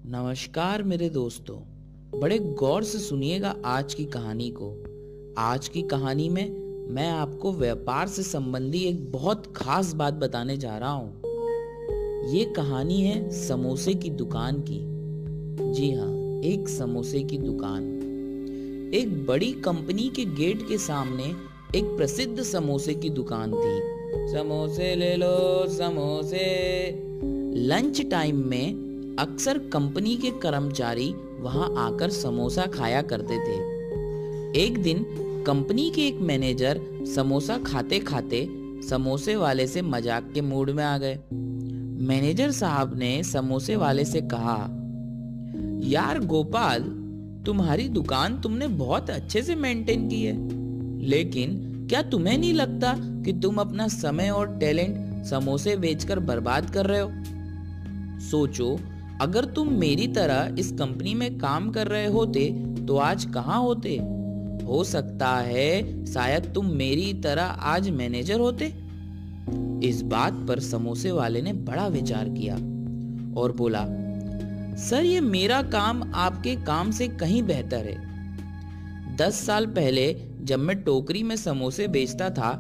नमस्कार मेरे दोस्तों। बड़े गौर से सुनिएगा आज की कहानी को। आज की कहानी में मैं आपको व्यापार से संबंधी एक बहुत खास बात बताने जा रहा हूँ। ये कहानी है समोसे की दुकान की। जी हाँ, एक समोसे की दुकान। एक बड़ी कंपनी के गेट के सामने एक प्रसिद्ध समोसे की दुकान थी। समोसे ले लो समोसे। लंच टाइम में अक्सर कंपनी के कर्मचारी वहां आकर समोसा खाया करते थे। एक दिन कंपनी के एक मैनेजर समोसा खाते खाते समोसे वाले से मजाक के मूड में आ गए। मैनेजर साहब ने समोसे वाले से कहा, यार गोपाल, तुम्हारी दुकान तुमने बहुत अच्छे से मेंटेन की है, लेकिन क्या तुम्हें नहीं लगता कि तुम अपना समय और टैलेंट समोसे बेचकर बर्बाद कर रहे हो? सोचो, अगर तुम मेरी तरह इस कंपनी में काम कर रहे होते तो आज कहाँ होते? हो सकता है शायद तुम मेरी तरह आज मैनेजर होते। इस बात पर समोसे वाले ने बड़ा विचार किया और बोला, सर, ये मेरा काम आपके काम से कहीं बेहतर है। 10 साल पहले जब मैं टोकरी में समोसे बेचता था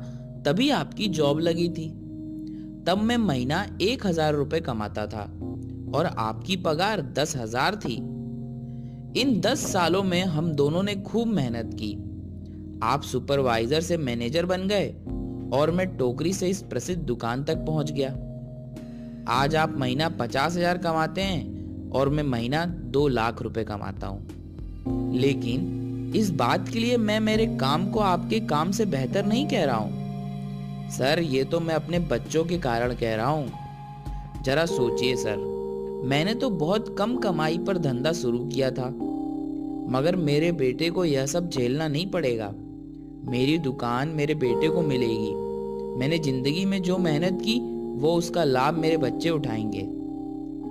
तभी आपकी जॉब लगी थी। तब मैं महीना 1,000 रुपए कमाता था और आपकी पगार 10,000 थी। इन 10 सालों में हम दोनों ने खूब मेहनत की। आप सुपरवाइजर से मैनेजर बन गए और मैं टोकरी से इस प्रसिद्ध दुकान तक पहुंच गया। आज आप महीना 50,000 कमाते हैं और मैं महीना 2 लाख रुपए कमाता हूं। लेकिन इस बात के लिए मैं मेरे काम को आपके काम से बेहतर नहीं कह रहा हूं। सर, ये तो मैं अपने बच्चों के कारण कह रहा हूं। जरा सोचिए सर, मैंने तो बहुत कम कमाई पर धंधा शुरू किया था, मगर मेरे बेटे को यह सब झेलना नहीं पड़ेगा। मेरी दुकान मेरे बेटे को मिलेगी। मैंने जिंदगी में जो मेहनत की वो उसका लाभ मेरे बच्चे उठाएंगे,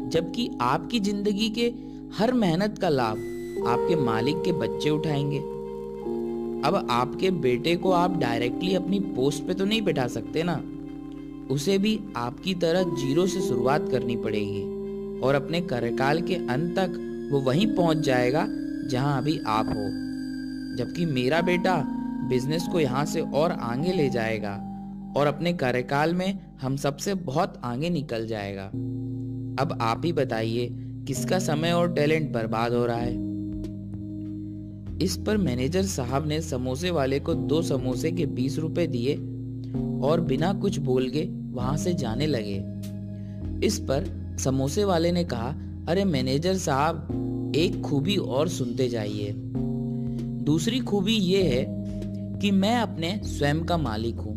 जबकि आपकी जिंदगी के हर मेहनत का लाभ आपके मालिक के बच्चे उठाएंगे। अब आपके बेटे को आप डायरेक्टली अपनी पोस्ट पे तो नहीं बैठा सकते ना, उसे भी आपकी तरह जीरो से शुरुआत करनी पड़ेगी और अपने कार्यकाल के अंत तक वो वहीं पहुंच जाएगा जहां अभी आप हो। जबकि मेरा बेटा बिजनेस को यहां से और आगे ले जाएगा और अपने कार्यकाल में हम सबसे बहुत आगे निकल जाएगा। अब आप ही बताइए, किसका समय और टैलेंट बर्बाद हो रहा है? इस पर मैनेजर साहब ने समोसे वाले को 2 समोसे के 20 रुपए दिए और बिना कुछ बोल के वहां से जाने लगे। इस पर समोसे वाले ने कहा, अरे मैनेजर साहब, एक खूबी और सुनते जाइए। दूसरी खूबी ये है कि मैं अपने स्वयं का मालिक हूँ।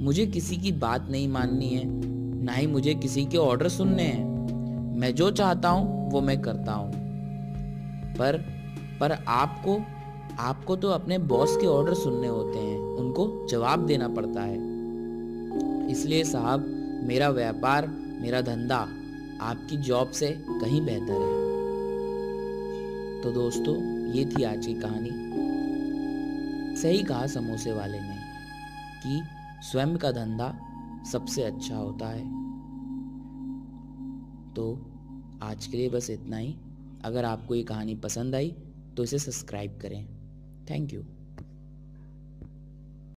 मुझे किसी की बात नहीं माननी है, ना ही मुझे किसी के ऑर्डर सुनने हैं। मैं जो चाहता हूँ वो मैं करता हूँ। पर आपको तो अपने बॉस के ऑर्डर सुनने होते हैं, उनको जवाब देना पड़ता है। इसलिए साहब, मेरा व्यापार, मेरा धंधा आपकी जॉब से कहीं बेहतर है। तो दोस्तों, ये थी आज की कहानी। सही कहा समोसे वाले ने कि स्वयं का धंधा सबसे अच्छा होता है। तो आज के लिए बस इतना ही। अगर आपको ये कहानी पसंद आई तो इसे सब्सक्राइब करें। Thank you.